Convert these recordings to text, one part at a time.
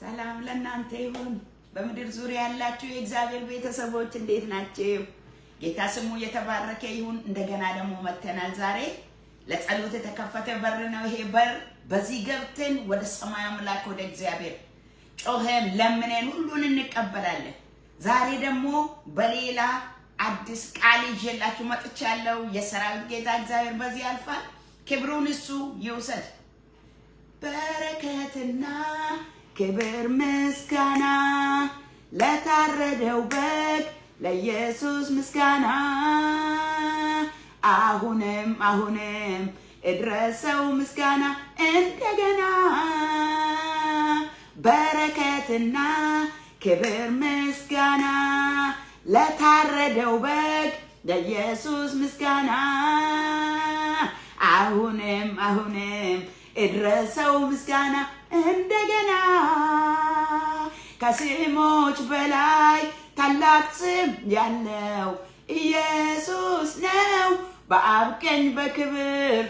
ሰላም ለእናንተ ይሁን። በምድር ዙሪያ ያላችሁ የእግዚአብሔር ቤተሰቦች እንዴት ናችሁ? ጌታ ስሙ የተባረከ ይሁን። እንደገና ደግሞ መተናል። ዛሬ ለጸሎት የተከፈተ በር ነው። ይሄ በር በዚህ ገብተን ወደ ሰማይ አምላክ ወደ እግዚአብሔር ጮኸን ለምነን ሁሉን እንቀበላለን። ዛሬ ደግሞ በሌላ አዲስ ቃል ይዤላችሁ መጥቻለሁ። የሰራዊት ጌታ እግዚአብሔር በዚህ ያልፋል። ክብሩን እሱ ይውሰድ። በረከትና ክብር ምስጋና ለታረደው በግ ለኢየሱስ ምስጋና አሁንም እድረሰው ምስጋና እንደገና። በረከትና ክብር ምስጋና ለታረደው በግ ለኢየሱስ ምስጋና አሁንም እድረሰው ምስጋና እንደገና። ከስሞች በላይ ታላቅ ስም ያለው ኢየሱስ ነው። በአብ ቀኝ በክብር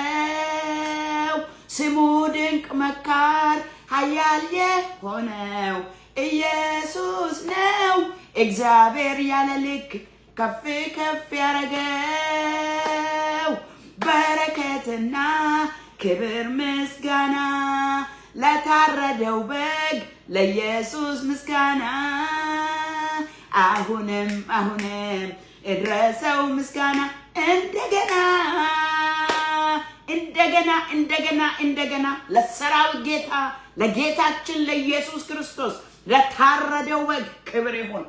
የተቀመጠው ስሙ ድንቅ መካር ኃያል የሆነው ኢየሱስ ነው። እግዚአብሔር ያለ ልክ ከፍ ያረገው። በረከትና ክብር ምስጋና ለታረደው በግ ለኢየሱስ ምስጋና አሁንም እድረሰው ምስጋና እንደገና ለሰራዊት ጌታ ለጌታችን ለኢየሱስ ክርስቶስ ለታረደው በግ ክብር ይሁን።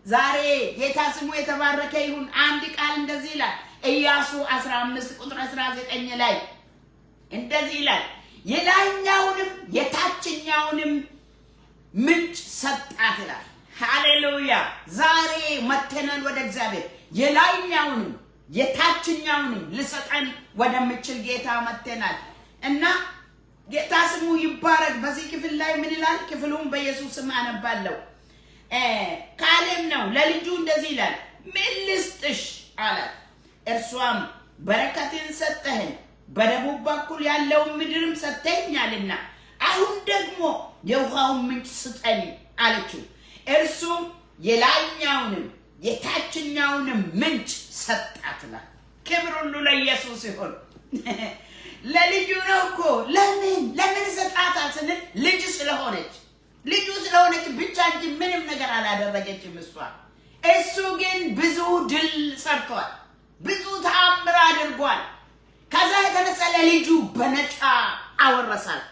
ዛሬ ጌታ ስሙ የተባረከ ይሁን። አንድ ቃል እንደዚህ ይላል። ኢያሱ 15 ቁጥር 19 ላይ እንደዚህ ይላል፣ የላይኛውንም የታችኛውንም ምንጭ ሰጣት ይላል። ሃሌሉያ! ዛሬ መተናል ወደ እግዚአብሔር። የላይኛውንም የታችኛውንም ልሰጠን ወደምችል ጌታ መተናል እና ጌታ ስሙ ይባረክ። በዚህ ክፍል ላይ ምን ይላል? ክፍሉን በኢየሱስ ስም አነባለሁ። ካሌብ ነው ለልጁ እንደዚህ ይላል፣ ምን ልስጥሽ አላት። እርሷም በረከትን ሰጠህን፣ በደቡብ በኩል ያለውን ምድርም ሰጠኛልና አሁን ደግሞ የውሃውን ምንጭ ስጠኝ አለችው። እርሱም የላይኛውንም የታችኛውንም ምንጭ ሰጣት። ክብር ሁሉ ለኢየሱስ ይሁን። ለልጁ ነው እኮ። ለምን ሰጣታል ስንል ልጁ ስለሆነች ብቻ እንጂ ምንም ነገር አላደረገችም እሷ። እሱ ግን ብዙ ድል ሰርቷል፣ ብዙ ተአምር አድርጓል። ከዛ የተነሳ ለልጁ በነፃ አወረሳል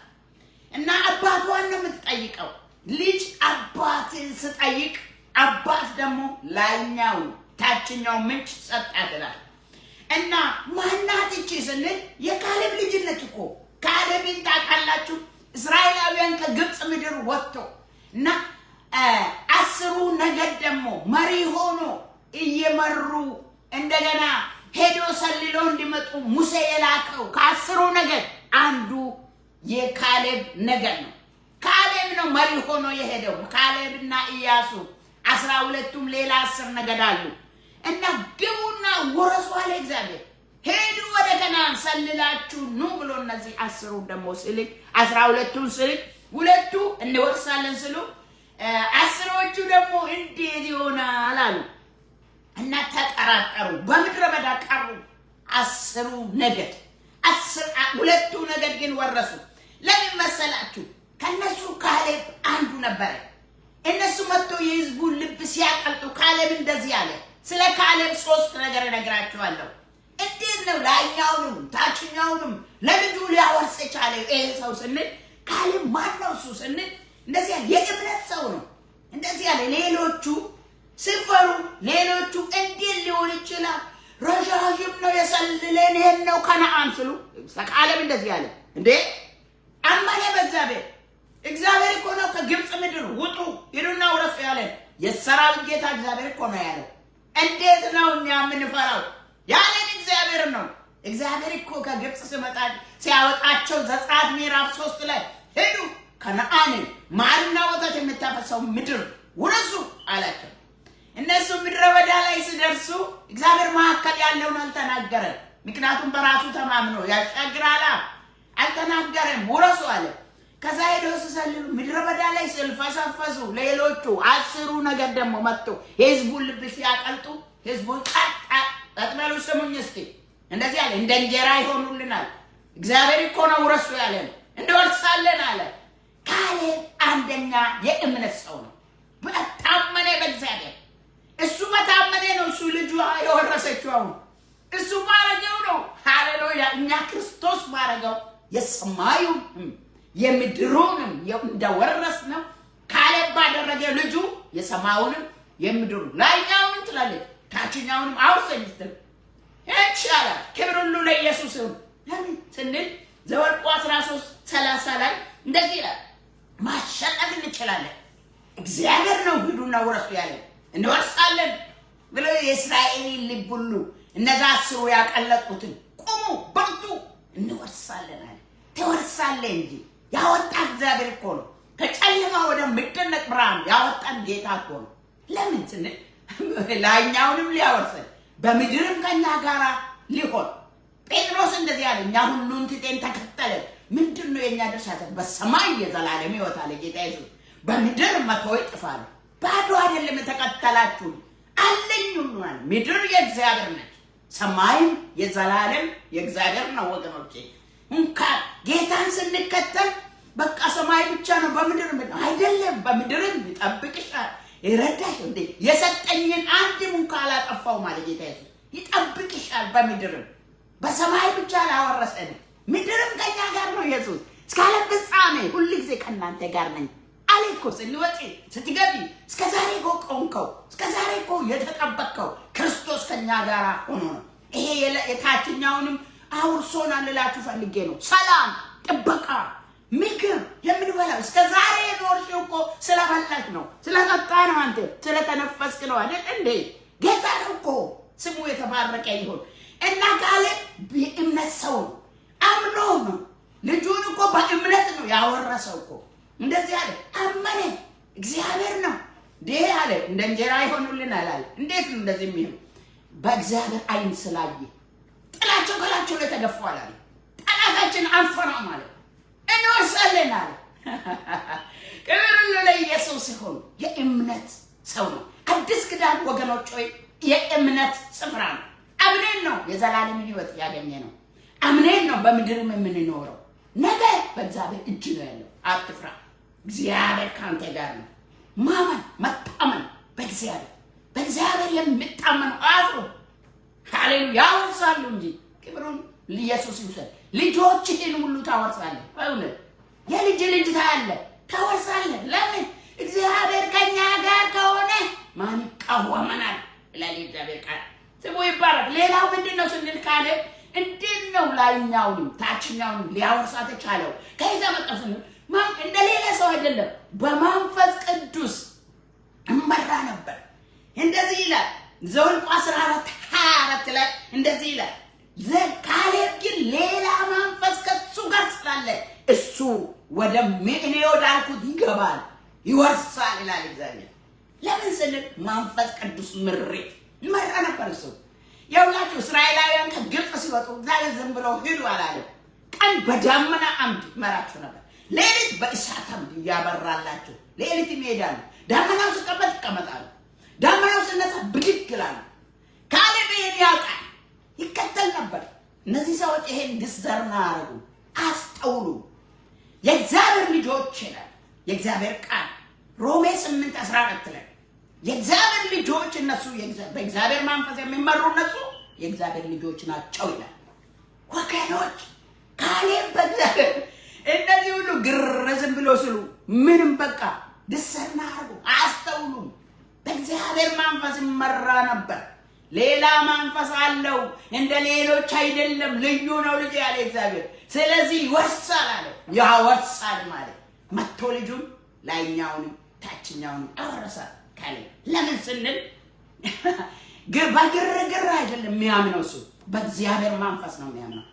እና አባቷን ነው የምትጠይቀው። ልጅ አባትን ስጠይቅ አባት ደግሞ ላይኛው ታችኛው ምንጭ ሰጣት ይላል። እና ማናት እቺ ስንል የካሌብ ልጅ ነች እኮ። ካሌብን ታውቃላችሁ? እስራኤላውያን ከግብፅ ምድር ወጥቶ እና 10 ነገድ ደግሞ መሪ ሆኖ እየመሩ እንደገና ሄዶ ሰልሎ እንዲመጡ ሙሴ የላከው ከ10 ነገድ አንዱ የካሌብ ነገድ ነው። ካሌብ ነው መሪ ሆኖ የሄደው። ካሌብና ኢያሱ 12ቱም ሌላ 10 ነገድ አሉ እና ግቡና ወረሱ አለ እግዚአብሔር። ሄዱ ወደ ከነዓን ሰልላችሁ ኑ ብሎ እነዚህ 10 ደግሞ ስልክ 12ቱን ስልክ 2ቱ እንወርሳለን ስሉ 10ዎቹ ደግሞ እንዴት ይሆናል አሉ እና ተጠራጠሩ። በምድረ በዳ ቀሩ 10 ነገድ። 2ቱ ነገድ ግን ወረሱ። ለምን መሰላችሁ? ከነሱ ካሌብ አንዱ ነበረ። እነሱ መጥቶ የህዝቡን ልብ ሲያቀልጡ ካሌብ እንደዚህ አለ። ስለ ካሌብ 3 ነገር እነግራችኋለሁ። እንዴት ነው ላይኛውንም ታችኛውንም ለልጁ ሊያወርስ የቻለ ይሄ ሰው ስንል ካሌብ ማን ነው እሱ ስንል እንደዚህ ያለ የእምነት ሰው ነው። እንደዚህ ያለ ሌሎቹ ሲፈሩ ሌሎቹ እንዴት ሊሆን ይችላል? ረዣዥም ነው የሰልለን ይሄን ነው ከነዓን ስሉ ካሌብ እንደዚህ ያለ እንዴ አማኔ በእግዚአብሔር። እግዚአብሔር እኮ ነው ከግብፅ ምድር ውጡ ሂዱና ውረሱ ያለን። የሰራዊት ጌታ እግዚአብሔር እኮ ነው ያለው። እንዴት ነው እኛ የምንፈራው? ያለን እግዚአብሔር ነው። እግዚአብሔር እኮ ከግብፅ ሲያወጣቸው ዘጸአት ምዕራፍ 3 ላይ ሄዱ ከነዓንን ማርና ወተት የምታፈሰው ምድር ውረሱ አላቸው። እነሱ ምድረ በዳ ላይ ሲደርሱ እግዚአብሔር መካከል ያለውን አልተናገረም። ምክንያቱም በራሱ ተማምኖ ያሻግራላ አልተናገረም። ውረሱ አለ። ከዛ ሄደው ሲሰልሉ ምድረ በዳ ላይ ሲልፈሰፈሱ ሌሎቹ 10 ነገድ ደግሞ መጥቶ የሕዝቡን ልብ ሲያቀልጡ ሕዝቡን አጥመሉ ስሙኝ እስቲ እንደዚህ አለ እንደ እንጀራ ይሆኑልናል እግዚአብሔር እኮ ነው ውረሱ ያለን እንደወርሳለን አለ። ካሌብ አንደኛ የእምነት ሰው ነው። በታመነ በእግዚአብሔር እሱ በታመነ ነው እሱ ልጁ የወረሰችው እሱ ማረገው ነው። ሃሌሉያ! እኛ ክርስቶስ ማረገው የሰማዩን የምድሩንም እንደወረስ ነው። ካሌብ ባደረገ ልጁ የሰማዩንም የምድሩን ላይኛውንም ትላለች ታችኛውንም አውርሰኝ ስትል ይቻላል። ክብር ሁሉ ለኢየሱስ ይሁን። ለምን ስንል ዘኍልቍ 13:30 ላይ እንደዚህ ይላል ማሸነፍ እንችላለን እግዚአብሔር ነው ሂዱና ውረሱ ያለን እንወርሳለን ብሎ የእስራኤልን ልብ ሁሉ እነዛ 10 ያቀለጡትን ቁሙ በርቱ እንወርሳለን አለ። ትወርሳለህ እንጂ ያወጣ እግዚአብሔር እኮ ነው። ከጨለማ ወደ ምድነቅ ብርሃን ያወጣን ጌታ እኮ ነው። ለምን ስንል ላይኛውንም ሊያወርሰን በምድርም ከኛ ጋራ ሊሆን ጴጥሮስ እንደዚህ አለ እኛ ሁሉን ትተን ተከተለን። ምንድነው የኛ ድርሻ? በሰማይ የዘላለም ሕይወት አለ ጌታ ኢየሱስ። በምድር መቶ ይጥፋል። ባዶ አይደለም የተከተላችሁ አለኝ ሁሉ አለ። ምድር የእግዚአብሔር ነች፣ ሰማይም የዘላለም የእግዚአብሔር ነው ወገኖቼ። እንኳን ጌታን ስንከተል በቃ ሰማይ ብቻ ነው በምድር አይደለም። በምድርም ይጠብቅሻል ይረዳሽ እንዴ የሰጠኝን አንድም እንኳን አላጠፋው ማለት ጌታ ኢየሱስ ይጠብቅሻል። በምድርም በሰማይ ብቻ ላወረሰን ምድርም ከኛ ጋር ነው ኢየሱስ እስከ ዓለም ፍጻሜ ሁሉ ጊዜ ከእናንተ ጋር ነኝ አለኮ። ስንወጪ ስትገቢ እስከ ዛሬ ቆንከው እስከ ዛሬ እኮ የተጠበቀው ክርስቶስ ከኛ ጋር ሆኖ ነው። ይሄ የታችኛውንም አውርሶናል ልላችሁ ፈልጌ ነው። ሰላም ጥበቃ ምግብ የምንበላው እስከ ዛሬ ኖርሽው እኮ ስለበላሽ ነው ስለጠጣ ነው አንተ ስለተነፈስክ ነው አይደል እንዴ? ጌታ ነው እኮ ስሙ የተባረከ ይሁን። እና ካሌብ በእምነት ሰው አምኖ ነው ልጁን እኮ በእምነት ነው ያወረሰው እኮ እንደዚህ አለ አመነ እግዚአብሔር ነው ዴ አለ እንደ እንጀራ ይሆኑልናል አለ። እንዴት ነው እንደዚህ የሚሆን? በእግዚአብሔር አይን ስላየ ጥላቸው ከላቸው ላይ ተገፏል አለ። ጠላታችን አንፈራ ማለት እንወርሳለን አለ። ክብር ሁሉ ለኢየሱስ ይሁን። የእምነት ሰው ነው። አዲስ ኪዳን ወገኖች ሆይ የእምነት ስፍራ ነው። አምነን ነው የዘላለም ሕይወት ያገኘ ነው። አምነን ነው በምድርም የምንኖረው። ነገ በእግዚአብሔር እጅ ነው ያለው። አትፍራ፣ እግዚአብሔር ካንተ ጋር ነው። ማመን መታመን በእግዚአብሔር የሚታመኑ አፍሩ። ሃሌሉያ ያወርሳሉ እንጂ ክብሩን ኢየሱስ ይውሰድ። ልጆችህን ሁሉ ታወርሳለህ። በእውነት የልጅ ልጅ ታያለህ፣ ታወርሳለህ። ለምን? እግዚአብሔር ከኛ ጋር ከሆነ ማን ይቃወመናል? ይላል እግዚአብሔር ቃል። ስሙ ይባረክ። ሌላው ምንድነው ስንል ካሌብ እንዴት ነው ላይኛውንም ታችኛውንም ሊያወርሳት የቻለው? ከዛ መጣ ስንል እንደ ሌላ ሰው አይደለም፣ በመንፈስ ቅዱስ እመራ ነበር። እንደዚህ ይላል ዘኍልቍ 14:24 ላይ እንደዚህ ይላል ካሌብ ግን ሌላ መንፈስ ከሱ ጋር ስላለ እሱ ወደ እኔ ወዳልኩት ይገባል ይወርሳል ይላል እግዚአብሔር። ለምን ስንል መንፈስ ቅዱስ ምሪት መራ ነበር እሱ። የሁላችሁ እስራኤላውያን ከግብፅ ሲወጡ እግዚአብሔር ዝም ብሎ ሂዱ አላለም። ቀን በደመና አምድ መራቸው ነበር፣ ሌሊት በእሳት አምድ እያበራላቸው ሌሊት ይሄዳሉ። ደመናው ሲቀመጥ ይቀመጣሉ፣ ደመናው ሲነሳ ብድግ ይላሉ። ካሌብ ይሄን ያውቃል፣ ይከተል ነበር። እነዚህ ሰዎች ይሄን ዲስዘርን አያረጉ፣ አስተውሉ። የእግዚአብሔር ልጆች ይላል የእግዚአብሔር ቃል ሮሜ 8:14 ላይ የእግዚአብሔር ልጆች እነሱ በእግዚአብሔር መንፈስ የሚመሩ እነሱ የእግዚአብሔር ልጆች ናቸው ይላል። ወገኖች ካሌብ በእግዚአብሔር እነዚህ ሁሉ ግርዝም ብሎ ስሉ ምንም በቃ ዲስዘርን አያረጉ፣ አስተውሉ። በእግዚአብሔር መንፈስ ይመራ ነበር። ሌላ መንፈስ አለው፣ እንደ ሌሎች አይደለም፣ ልዩ ነው ልጅ ያለ እግዚአብሔር። ስለዚህ ይወርሳል አለ። ያወርሳል ማለት መጥቶ ልጁን ላይኛውንም ታችኛውንም አወረሳል ካሌብ። ለምን ስንል በግርግር አይደለም የሚያምነው እሱ፣ በእግዚአብሔር መንፈስ ነው የሚያምነው።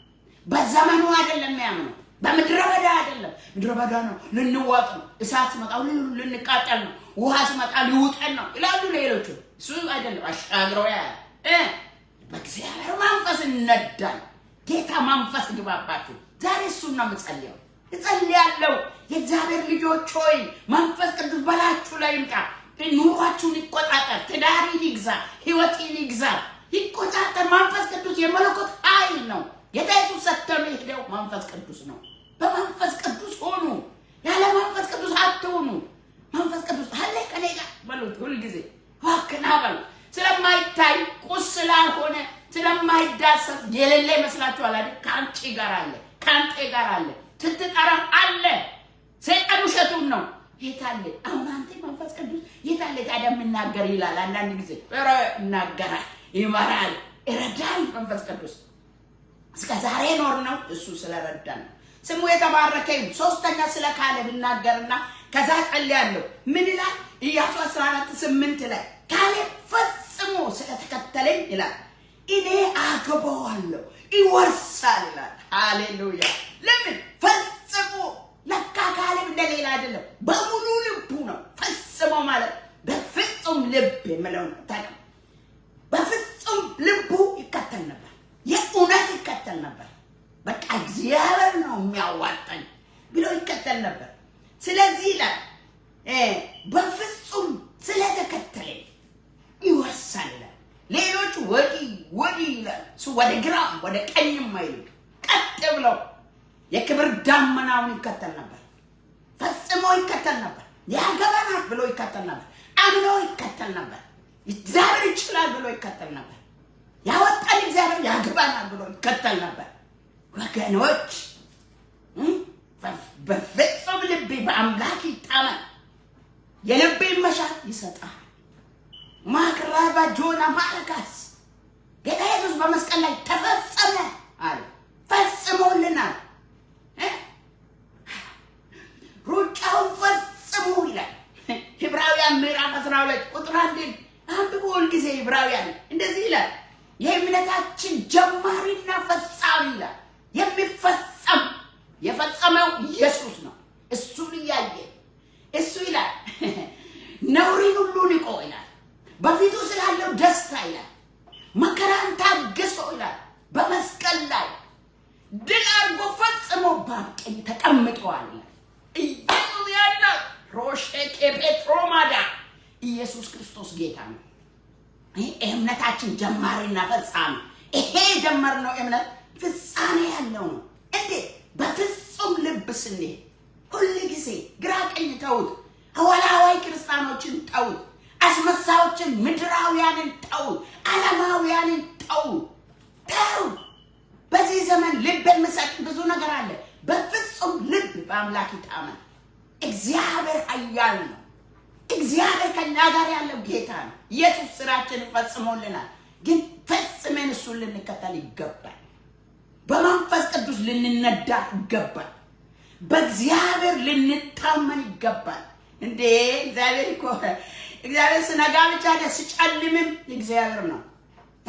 በዘመኑ አይደለም የሚያምነው፣ በምድረ በዳ አይደለም። ምድረ በዳ ነው ልንዋጥ ነው፣ እሳት ሲመጣ ልንቃጠል ነው፣ ውሃ ሲመጣ ሊውጠን ነው ይላሉ ሌሎቹ። እሱ አይደለም አሻግረው ያ በእግዚአብሔር መንፈስ እንነዳል። ጌታ መንፈስ ግባባችሁ። ዛሬ እሱን ነው የምጸልየው። እጸልያለሁ የእግዚአብሔር ልጆች ሆይ መንፈስ ቅዱስ በላችሁ ላይ ይምጣ። ኑሯችሁን ይቆጣጠር፣ ትዳርን ይግዛ፣ ህይወትን ይግዛ፣ ይቆጣጠር። መንፈስ ቅዱስ የመለኮት ኃይል ነው። ጌታ ኢየሱስ ሰጥቶን የሄደው መንፈስ ቅዱስ ነው። በመንፈስ ቅዱስ ሆኑ፣ ያለ መንፈስ ቅዱስ አትሆኑ። መንፈስ ቅዱስ አለ ከኔ ጋር በሉት ሁሉ ጊዜ ዋክና በሉ። ስለማይታይ ቁስ ስላልሆነ ስለማይዳሰስ የሌለ ይመስላችኋል አይደል? ከአንቺ ጋር አለ፣ ከአንተ ጋር አለ፣ ስትጠራ አለ። ሰይጣን ውሸቱን ነው። የታለ አሁን አንተ መንፈስ ቅዱስ የታለ ታዲያ የምናገር ይላል አንዳንድ ጊዜ። ኧረ እናገራል፣ ይመራል፣ ይረዳል። መንፈስ ቅዱስ እስከ ዛሬ ኖር ነው እሱ ስለረዳን ነው። ስሙ የተባረከ ይሁን። ሶስተኛ ስለ ካሌብ እናገርና ከዛ ጸልያለሁ። ምን ይላል? ኢያሱ 14:8 ላይ ካሌብ ፈጽሞ ስለተከተለኝ ይላል እኔ አገባዋለሁ ይወርሳል ይላል። ሃሌሉያ! ለምን ፈጽሞ? ለካ ካሌብ እንደሌላ አይደለም፣ በሙሉ ልቡ ነው። ፈጽሞ ማለት በፍጹም ልብ የምለው ነው። ታውቃለህ፣ በፍጹም ልቡ ይከተል ነበር፣ የእውነት ይከተል ነበር። በቃ እግዚአብሔር ነው የሚያዋጣኝ ብሎ ይከተል ነበር። ስለዚህ ይላል በፍጹም ስለተከተለኝ ይወርሳል ይላል። ሌሎች ወዲህ ይላል፣ እሱ ወደ ግራም ወደ ቀኝም አይሉ ቀጥ ብለው የክብር ዳመናውን ይከተል ነበር። ፈጽሞ ይከተል ነበር። ያገባናል ብሎ ይከተል ነበር። አምኖ ይከተል ነበር። እግዚአብሔር ይችላል ብሎ ይከተል ነበር። ያወጣን እግዚአብሔር ያገባናል ብሎ ይከተል ነበር። ወገኖች በፍጹም ልቤ በአምላክ ይታመን፣ የልቤ መሻት ይሰጣል። ማክራባ ጆና ማረካስ ጌታ ኢየሱስ በመስቀል ላይ ተፈጸመ አለ። ፈጽሞልናል። ሩጫውን ፈጽሙ ይላል ዕብራውያን ምዕራፍ 12 ቁጥር 1 አንብቡ። ሁልጊዜ ዕብራውያን እንደዚህ ይላል፣ የእምነታችን ጀማሪና ፈጻሚ ይላል። የሚፈጸም የፈጸመው ኢየሱስ ነው። እሱን እያየ እሱ ይላል ነውሪን ሁሉ ንቆ ይላል በፊቱ ስላለው ደስታ ይላል መከራን ታግሶ ይላል በመስቀል ላይ ድል አድርጎ ፈጽሞ በቀኝ ተቀምጧል ይላል። ኢየሱስ ያለ ሮሼኬ ፔትሮማዳ ኢየሱስ ክርስቶስ ጌታ ነው። ይሄ እምነታችን ጀማሪና ፈጻሚ፣ ይሄ የጀመርነው እምነት ፍጻሜ ያለው ነው። እንዴት? በፍጹም ልብ ስንሄድ ሁሉ ጊዜ ግራ ቀኝ ተውት፣ አወላዋይ ክርስቲያኖችን ተውት፣ አስመሳዮችን ምድራውያንን ተውት፣ ዓለማውያንን ተውት። በዚህ ዘመን ልብ የሚሰጥ ብዙ ነገር አለ። በፍጹም ልብ በአምላክ ይታመን። እግዚአብሔር ኃያል ነው። እግዚአብሔር ከኛ ጋር ያለው ጌታ ነው። ኢየሱስ ስራችንን ፈጽሞልናል። ግን ፈጽመን እሱን ልንከተል ይገባል። በመንፈስ ቅዱስ ልንነዳ ይገባል። በእግዚአብሔር ልንታመን ይገባል። እንዴ እግዚአብሔር ስነጋ ብቻ ደስ ሲጨልምም እግዚአብሔር ነው።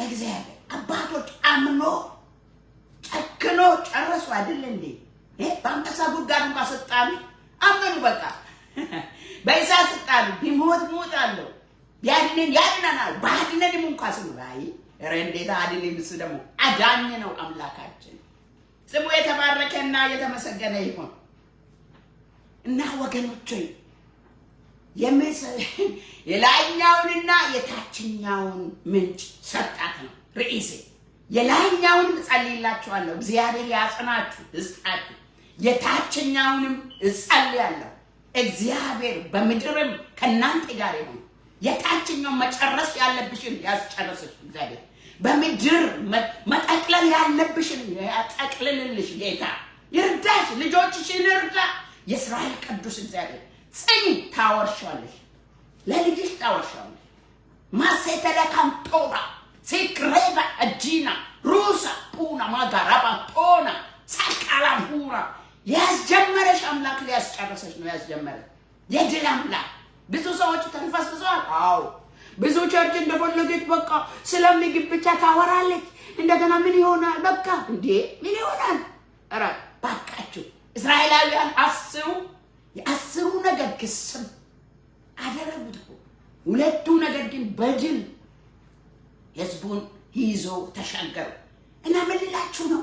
እግዚአብሔር አባቶች አምኖ ጨክኖ ጨረሱ አይደል እንዴ? በአንበሳ ጉድጓድ እንኳን ስጣሉ አመኑ። በቃ በእሳት ስጣሉ ቢሞት ሞታለሁ ያድነን ያድነናል ባድነንም እንኳን ስንራይ እንዴት አድነን። እሱ ደግሞ አዳኝ ነው አምላካችን። ስሙ የተባረከና የተመሰገነ ይሁን። እና ወገኖቼ የላይኛውንና የታችኛውን ምንጭ ሰጣት ነው ርዕሴ። የላይኛውን እጸልይላችኋለሁ፣ እግዚአብሔር ያጽናችሁ ይስጣችሁ። የታችኛውንም እጸልያለሁ፣ እግዚአብሔር በምድርም ከእናንተ ጋር ይሁን። የታችኛው መጨረስ ያለብሽን ያስጨርስሽ እግዚአብሔር። በምድር መጠቅለል ያለብሽን ያጠቅልልልሽ ጌታ። ይርዳሽ፣ ልጆችሽን ይርዳ። የእስራኤል ቅዱስ እግዚአብሔር ጽኝ ታወርሻለሽ፣ ለልጅሽ ታወርሻለሽ። ማሴተለካንቶራ ሲክሬቫ እጂና ሩሳ ፑና ማጋራባ ቶና ሳካላ ፑራ ያስጀመረሽ አምላክ ሊያስጨርሰሽ ነው። ያስጀመረ የድል አምላክ። ብዙ ሰዎች ተንፈስሰዋል። አዎ ብዙ ቸርች እንደፈለገች በቃ ስለምግብ ብቻ ታወራለች። እንደገና ምን ይሆናል? በቃ እንዴ ምን ይሆናል? ኧረ ባካችሁ እስራኤላውያን የአስሩ ነገር ክስም አደረጉት። ሁለቱ ነገር ግን በድል ህዝቡን ይዞ ተሻገሩ። እና ምን ልላችሁ ነው?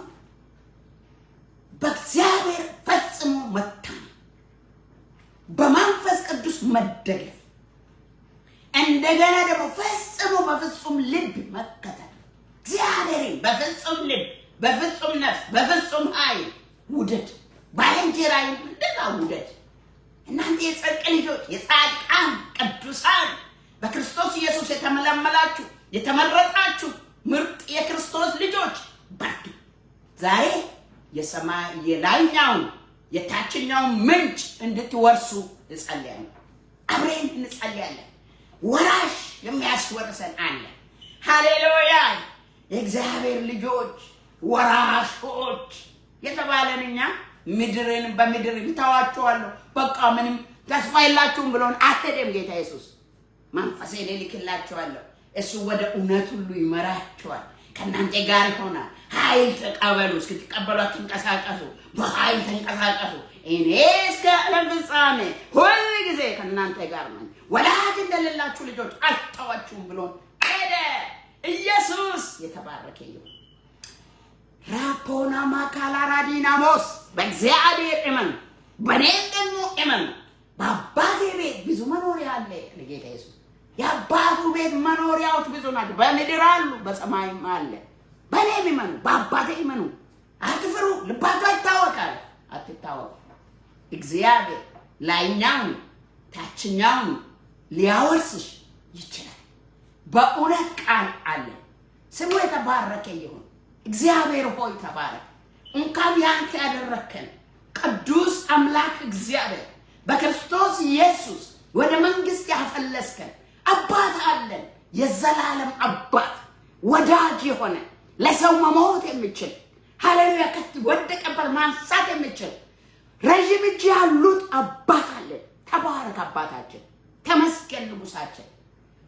በእግዚአብሔር ፈጽሞ መደገፍ እንደገና ደግሞ ፈጽሞ በፍጹም ልብ መከተል እግዚአብሔርን በፍጹም ልብ በፍጹም ነፍስ በፍጹም ኃይል ውደድ ባልንጀራህን እንደዛ ውደድ። እናንተ የጽድቅ ልጆች የጻድቃን ቅዱሳን በክርስቶስ ኢየሱስ የተመለመላችሁ የተመረጣችሁ ምርጥ የክርስቶስ ልጆች በርቱ። ዛሬ የሰማይ የላይኛውን የታችኛውን ምንጭ እንድትወርሱ እጸልያለሁ። አብረን እንጸልያለን። ወራሽ የሚያስወርሰን አለ። ሃሌሉያ! የእግዚአብሔር ልጆች ወራሾች የተባለን እኛ ምድርን በምድር ይተዋቸዋለሁ በቃ ምንም ተስፋ የላችሁም ብሎን አትደም ጌታ ኢየሱስ መንፈሴን እልክላችኋለሁ። እሱ ወደ እውነት ሁሉ ይመራችኋል። ከእናንተ ጋር ይሆናል። ኃይል ተቀበሉ። እስክትቀበሉ አትንቀሳቀሱ፣ በኃይል ተንቀሳቀሱ። እኔ እስከ ዓለም ፍጻሜ ሁል ጊዜ ከእናንተ ጋር ነኝ፣ ወላጅ እንደሌላችሁ ልጆች አልተዋችሁም ብሎን ሄደ። ኢየሱስ የተባረከ ይሁን። ራፖና ማካላ ራዲናሞስ በእግዚአብሔር እመኑ፣ በእኔም ደግሞ እመኑ። በአባቴ ቤት ብዙ መኖሪያ አለ። ጌታ ኢየሱስ የአባቱ ቤት መኖሪያዎች ብዙ ናቸው። በምድር አሉ፣ በሰማይም አለ። በእኔም እመኑ፣ በአባቴ እመኑ። አትፍሩ፣ ልባችሁ አይታወቃል። አትታወቁ። እግዚአብሔር ላይኛውን ታችኛውን ሊያወርስሽ ይችላል። በእውነት ቃል አለ። ስሙ የተባረከ ይሁን። እግዚአብሔር ሆይ ተባረክ። እንኳን ያንተ ያደረከን ቅዱስ አምላክ እግዚአብሔር በክርስቶስ ኢየሱስ ወደ መንግስት ያፈለስከን አባት አለን። የዘላለም አባት ወዳጅ የሆነ ለሰው መሞት የሚችል ሃሌሉያ ወደቀበት ማንሳት የሚችል ረጅም እጅ ያሉት አባት አለን። ተባረክ አባታችን፣ ተመስገን ንጉሳችን።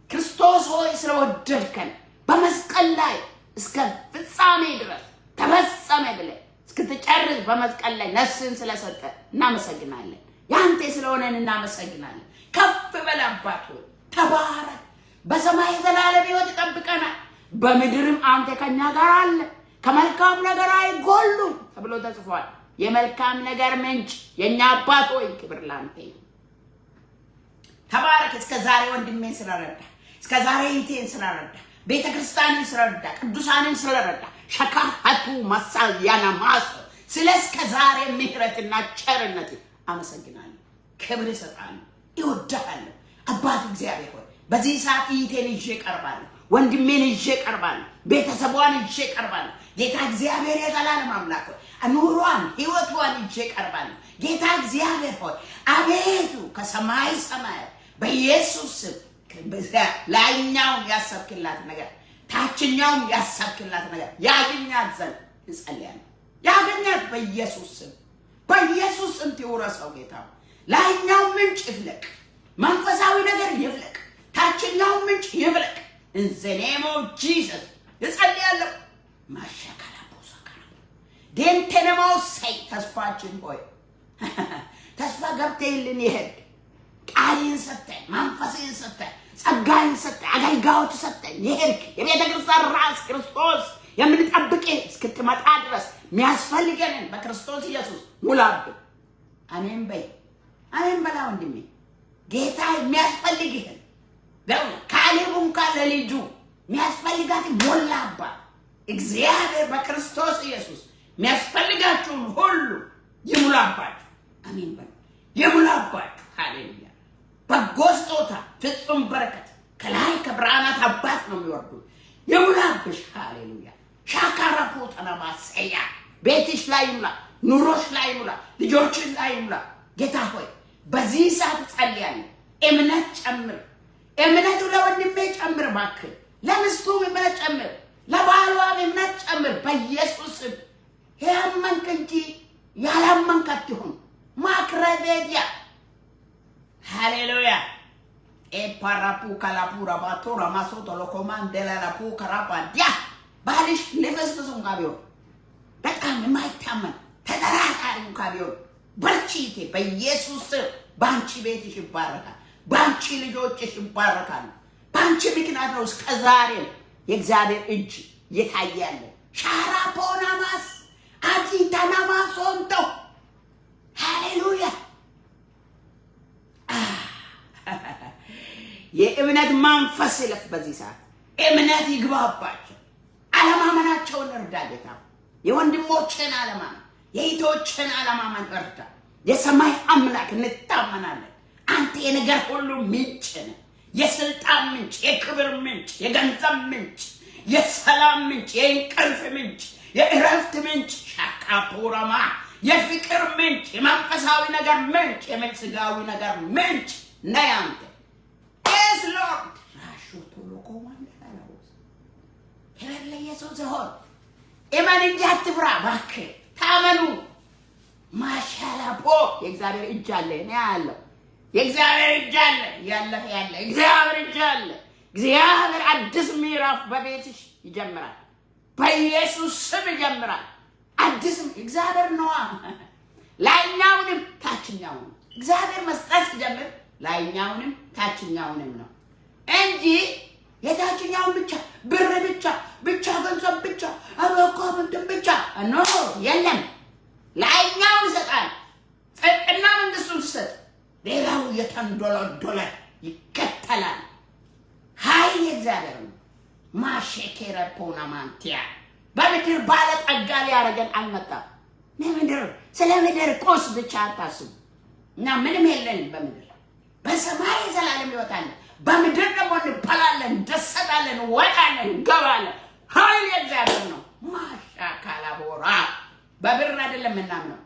ክርስቶስ ሆይ ስለወደድከን በመስቀል ላይ እስከ ፍጻሜ ድረስ ተፈጸመ ብለህ እስክትጨርስ በመስቀል ላይ ነፍስን ስለሰጠ እናመሰግናለን። ያንተ ስለሆነን እናመሰግናለን። ከፍ በል አባት ሆይ ተባረክ። በሰማይ ዘላለም ሕይወት ይጠብቀናል፣ በምድርም አንተ ከኛ ጋር አለ። ከመልካም ነገር አይጎሉም ተብሎ ተጽፏል። የመልካም ነገር ምንጭ የኛ አባት ሆይ ክብር ላንተ ይሁን። ተባረክ። እስከ ዛሬ ወንድሜን ስለረዳ፣ እስከ ዛሬ እህቴን ስለረዳ፣ ቤተ ክርስቲያንን ስለረዳ፣ ቅዱሳንን ስለረዳ ሸካሃቱ ማሳያና ማስ ስለ እስከ ዛሬ ምሕረትና ቸርነት አመሰግናለሁ። ክብር እሰጣለሁ። ይወድሃለሁ አባት እግዚአብሔር ሆይ በዚህ ሰዓት እህቴን ይዤ ቀርባለሁ፣ ወንድሜን ይዤ ቀርባለሁ፣ ቤተሰቧን ይዤ ቀርባለሁ። ጌታ እግዚአብሔር የዘላለም አምላክ ሆይ ኑሯን ሕይወቷን ይዤ ቀርባለሁ። ጌታ እግዚአብሔር ሆይ አቤቱ ከሰማይ ሰማያት በኢየሱስ ስም ላይኛውን ያሰብክላት ነገር ታችኛውን ያሰብክላት ነገር ያገኛት ዘንድ እንጸልያለን። ያገኛት በኢየሱስ ስም፣ በኢየሱስ ስም ትውረሰው። ጌታ ላይኛው ምንጭ ይፍለቅ፣ መንፈሳዊ ነገር ይፍለቅ፣ ታችኛው ምንጭ ይፍለቅ። in the name of Jesus እንጸልያለሁ። ማሻካላ ቦሳካራ ደንተነማው ሳይ ተስፋችን ሆይ ተስፋ ገብተህልን ይሄድ ቃልን ሰጠን፣ መንፈስን ሰጠን፣ ጸጋን ሰጠን፣ አገልጋዮች ሰጠን። ይሄድ የቤተ ክርስቲያን ራስ ክርስቶስ የምንጠብቅ እስክትመጣ ድረስ የሚያስፈልገንን በክርስቶስ ኢየሱስ ሙላብን። አሜን በይ፣ አሜን በላ ወንድሜ። ጌታ የሚያስፈልግህን ነው ካሌቡን ካለልጁ የሚያስፈልጋት ሞላባ። እግዚአብሔር በክርስቶስ ኢየሱስ የሚያስፈልጋችሁን ሁሉ ይሙላባችሁ። አሜን በል፣ ይሙላባችሁ። ሃሌሉያ። በጎ ስጦታ ፍጹም በረከት ከላይ ከብርሃናት አባት ነው የሚወርዱት። ይሙላብሽ። ሃሌሉያ። ሻካራፖ ተናማሰያ ቤትሽ ላይ ይሙላ፣ ኑሮሽ ላይ ይሙላ፣ ልጆችሽ ላይ ይሙላ። ጌታ ሆይ በዚህ ሰዓት ጸልያለሁ። እምነት ጨምር፣ እምነቱ ለወንድሜ ጨምር እባክህ፣ ለሚስቱም እምነት ጨምር፣ ለባሏም እምነት ጨምር በኢየሱስ ስም። ያመንክ እንጂ ያላመንክ አትሁን። ማክረቤዲያ ሃሌሉያ። ኤፓራፑ ካላፑራ ባቶራ ማሶቶ ለኮማንዴላ ላፑ ካራባዲያ ባልሽ ለፈስፈሱን ጋቢው በጣም የማይታመን ተጠራጣሪ ጋቢው በርቺቴ በኢየሱስ ስም። ባንቺ ቤትሽ ይባረካል፣ ባንቺ ልጆችሽ ይባረካሉ። ባንቺ ምክንያት ነው እስከ ዛሬ የእግዚአብሔር እጅ የታያለ። ሻራፖናማስ አጂታናማሶንቶ ሃሌሉያ። የእምነት መንፈስ ይለፍ በዚህ ሰዓት እምነት ይግባባቸው አለማመናቸውን እርዳ ጌታ የወንድሞችን አለማመን የእህቶችን አለማመን እርዳ የሰማይ አምላክ እንታመናለን አንተ የነገር ሁሉ ምንጭ ነህ የስልጣን ምንጭ የክብር ምንጭ የገንዘብ ምንጭ የሰላም ምንጭ የእንቅልፍ ምንጭ የእረፍት ምንጭ ሻካፖራማ የፍቅር ምንጭ የመንፈሳዊ ነገር ምንጭ የመንፈሳዊ ነገር ምንጭ ነህ አንተ Yes Lord ራሹቱ ለቆማንዳላው ከበለ ኢየሱስ ሆይ እመን እንጂ አትፍራ እባክህ ታመኑ ማሻላፖ የእግዚአብሔር እጅ አለ እኔ አለው የእግዚአብሔር እጅ አለ ያለፈ ያለ እግዚአብሔር እጅ አለ እግዚአብሔር አዲስ ምዕራፍ በቤትሽ ይጀምራል በኢየሱስ ስም ይጀምራል አዲስ እግዚአብሔር ነው ላይኛውንም ታችኛውንም እግዚአብሔር መስጠት ሲጀምር ላይኛውንም ታችኛውንም ነው እንጂ የታችኛውን ብቻ ብር ብቻ ገንዘብ ብቻ አበቃ እንትን ብቻ ኖ የለም ላይኛውን ይሰጣል ጽድቅና መንግስቱን ሲሰጥ ሌላው የተንዶለዶለ ይከተላል ኃይል የእግዚአብሔር ነው ማሸከረ ፖናማንቲያ በምድር ባለጠጋ ሊያደርገን አልመጣም ስለ ምድር ቁስ ብቻ አታስቡ እና ምንም የለንም በምድር በሰማይ ዘላለም ይወጣል በምድር ደግሞ እንበላለን እንደሰታለን ወጣለን ገባለን ኃይል የእግዚአብሔር ነው ማሻካላቦራ በብር አይደለም እናምነው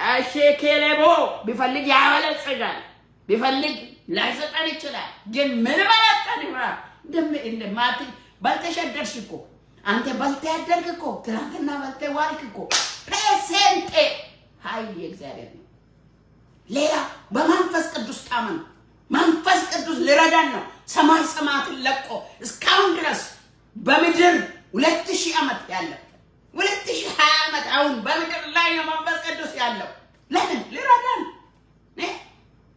አሸከለቦ ቢፈልግ ያበለጽጋል ቢፈልግ ላይሰጠን ይችላል ግን ምን ባላጠንማ እንደማት ባልተሸደርሽ እኮ አንተ ባልተያደርክ እኮ ትናንትና ባልተዋልክ እኮ ፕሬዘንት ኃይል የእግዚአብሔር ነው ሌላ በመንፈስ ቅዱስ ታመን መንፈስ ቅዱስ ሊረዳን ነው ሰማይ ሰማያትን ለቆ እስካሁን ድረስ በምድር 2000 ዓመት ያለ 2020 ዓመት አሁን በምድር ላይ ነው መንፈስ ቅዱስ ያለው ለምን ሊረዳን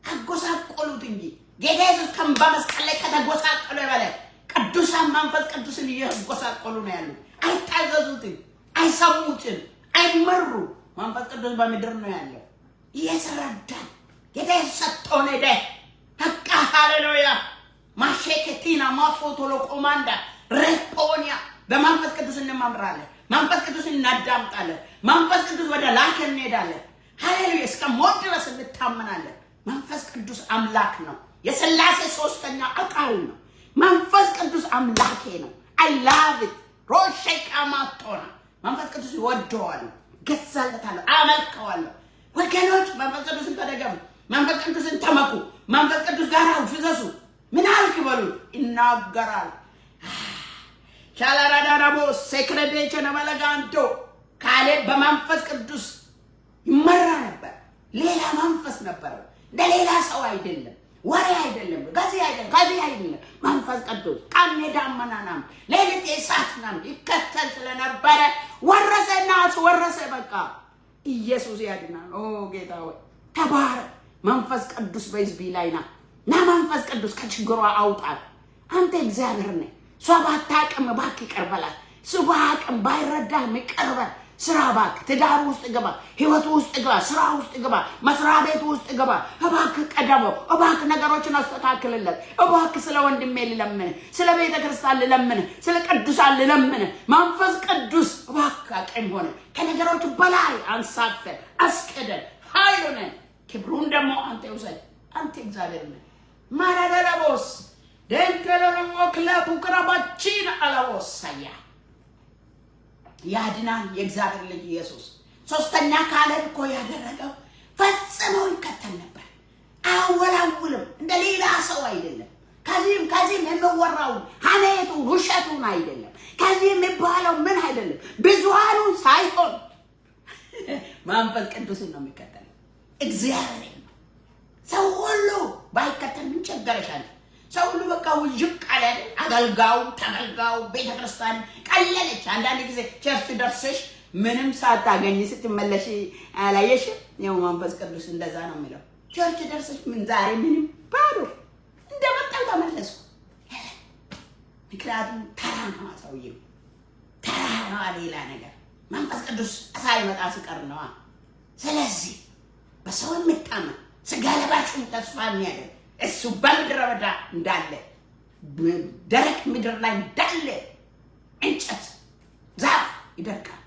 አጎሳቆሉት እንጂ ጌታ ኢየሱስ በመስቀል ላይ ከተጎሳቆለ በላይ ቅዱሳን መንፈስ ቅዱስን እያጎሳቆሉ ነው ያሉት አይታዘዙትም አይሰሙትም አይመሩ መንፈስ ቅዱስ በምድር ነው ያለው እየሰራዳን ጌታ ኢየሱስ ሰጥቶን ሄደ በቃ ሃሌሉያ ማሸከቲና ማፎቶሎ ኮማንዳ ሬፖኒያ በመንፈስ ቅዱስ እንመምራለን መንፈስ ቅዱስ እናዳምጣለን መንፈስ ቅዱስ ወደ ላከን እንሄዳለን ሃሌሉያ እስከ ሞት ድረስ እንታመናለን መንፈስ ቅዱስ አምላክ ነው የሥላሴ ሶስተኛ አካል ነው መንፈስ ቅዱስ አምላኬ ነው I love it ሮሸቃማቶና መንፈስ ቅዱስ ይወደዋል ገዛለታለሁ አመልከዋለሁ ወገኖች መንፈስ ቅዱስን ተደገሙ መንፈስ ቅዱስን ተመኩ መንፈስ ቅዱስ ጋር ፍዘሱ ምን አልክ በሉ ይናገራል ቻላራዳራቦ ሴክሬቴቸ ነመለጋንቶ ካለ በመንፈስ ቅዱስ ይመራ ነበር ሌላ መንፈስ ነበር ለሌላ ሰው አይደለም ወሬ አይደለም ጋዚ አይደለም መንፈስ ቅዱስ ካሜዳመናናም ለሌቴ ሳትናም ይከተል ስለነበረ ወረሰ በቃ ኢየሱስ ያድናል ኦ ጌታ ሆይ ተባረክ መንፈስ ቅዱስ በሕዝብ ላይና መንፈስ ቅዱስ ከችግሯ አውጣት አንተ እግዚአብሔር ነህ ሷባታቀም ባክ ይቀርበላል ሱባቀም ባይረዳህ ይቀርበል ስራ ባክ ትዳር ውስጥ ገባ ህይወት ውስጥ ገባ ስራ ውስጥ ገባ መስሪያ ቤት ውስጥ ገባ እባክ ቀደመው እባክ ነገሮችን አስተካክልለት እባክ ስለ ወንድሜ ልለምን ስለ ቤተ ክርስቲያን ልለምን ስለ ቅዱሳን ልለምን መንፈስ ቅዱስ እባክ አቀም ሆነ ከነገሮች በላይ አንሳፈን አስቀደን ኃይሉን ክብሩን ደግሞ አንተ ይውሰድ አንተ እግዚአብሔር ነህ ማራዳላቦስ ደንተለሞ ክላቡ ክራባቺን አላወሳያ ያድናል የእግዚአብሔር ልጅ ኢየሱስ ሶስተኛ ካለ እኮ ያደረገው ፈጽሞ ይከተል ነበር አወላውልም እንደ ሌላ ሰው አይደለም ከዚህም የሚወራው ሐሜቱ ውሸቱን አይደለም ከዚህም የሚባለው ምን አይደለም ብዙሃኑ ሳይሆን መንፈስ ቅዱስን ነው የሚከተለው እግዚአብሔር ነው ሰው ሁሉ ባይከተል ምን ቸገረሻል ሰው ሁሉ በቃ ውጅቅ አለ አገልጋው ተገልጋው ቤተክርስቲያን ቀለለች አንዳንድ ጊዜ ቸርች ደርሰሽ ምንም ሳታገኝ ስትመለሽ አላየሽ ነው መንፈስ ቅዱስ እንደዛ ነው የሚለው ቸርች ደርሰሽ ምን ዛሬ ምንም ባዶ እንደመጣው ተመለስኩ ምክንያቱም ተራማ ሰውዬው ተራማ ሌላ ነገር መንፈስ ቅዱስ ሳይመጣ ሲቀር ነው ስለዚህ በሰው የምታመን ስጋ ለባሹን ተስፋ የሚያደርግ እሱ በምድረ በዳ እንዳለ ደረቅ ምድር ላይ እንዳለ እንጨት ዛፍ ይደርቃል።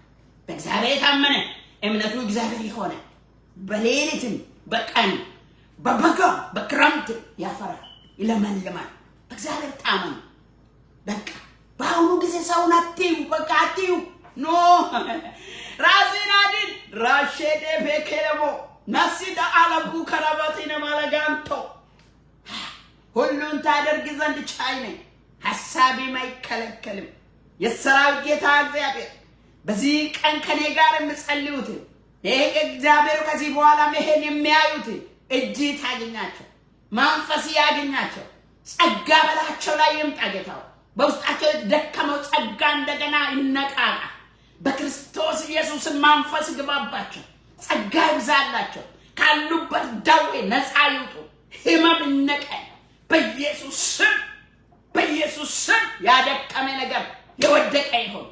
በእግዚአብሔር የታመነ እምነቱ እግዚአብሔር የሆነ በሌሊትም በቀን በበጋ በክረምት ያፈራል፣ ይለመልማል። በእግዚአብሔር ታመኑ። በቃ በአሁኑ ጊዜ ሰውን አትዩ፣ በቃ አትዩ። ኖ ራስን አድን። ራሼዴ በከለሞ ናሲዳ አለቡ ከረባቲነ ማለጋንቶ ሁሉን ታደርግ ዘንድ ቻይ ነኝ፣ ሐሳቤም አይከለከልም። የሰራዊት ጌታ እግዚአብሔር በዚህ ቀን ከኔ ጋር የምጸልዩት ይሄ እግዚአብሔር ከዚህ በኋላ መሄድ የሚያዩት እጅ ታገኛቸው፣ መንፈስ ያገኛቸው፣ ጸጋ በላቸው ላይ ይምጣ። ጌታው በውስጣቸው የተደከመው ጸጋ እንደገና ይነቃቃ። በክርስቶስ ኢየሱስ መንፈስ ግባባቸው፣ ጸጋ ይብዛላቸው፣ ካሉበት ደዌ ነፃ ይውጡ፣ ህመም ይነቀል በኢየሱስ ስም። በኢየሱስ ስም ያደከመ ነገር የወደቀ ይሁን።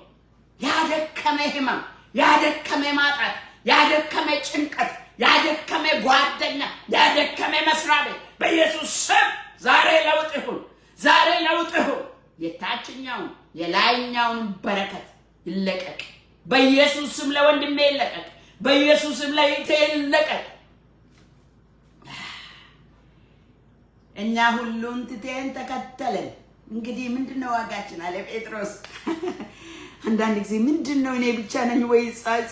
ያደከመ ህመም፣ ያደከመ ማጣት፣ ያደከመ ጭንቀት፣ ያደከመ ጓደኛ፣ ያደከመ መስሪያ ቤት በኢየሱስ ስም ዛሬ ለውጥ ይሁን፣ ዛሬ ለውጥ ይሁን። የታችኛውን የላይኛውን በረከት ይለቀቅ በኢየሱስ ስም። ለወንድሜ ይለቀቅ በኢየሱስ ስም፣ ለእህቴ ይለቀቅ። እኛ ሁሉን ትተን ተከተልን። እንግዲህ ምንድነው ዋጋችን አለ ጴጥሮስ። አንዳንድ ጊዜ ምንድነው እኔ ብቻ ነኝ ወይ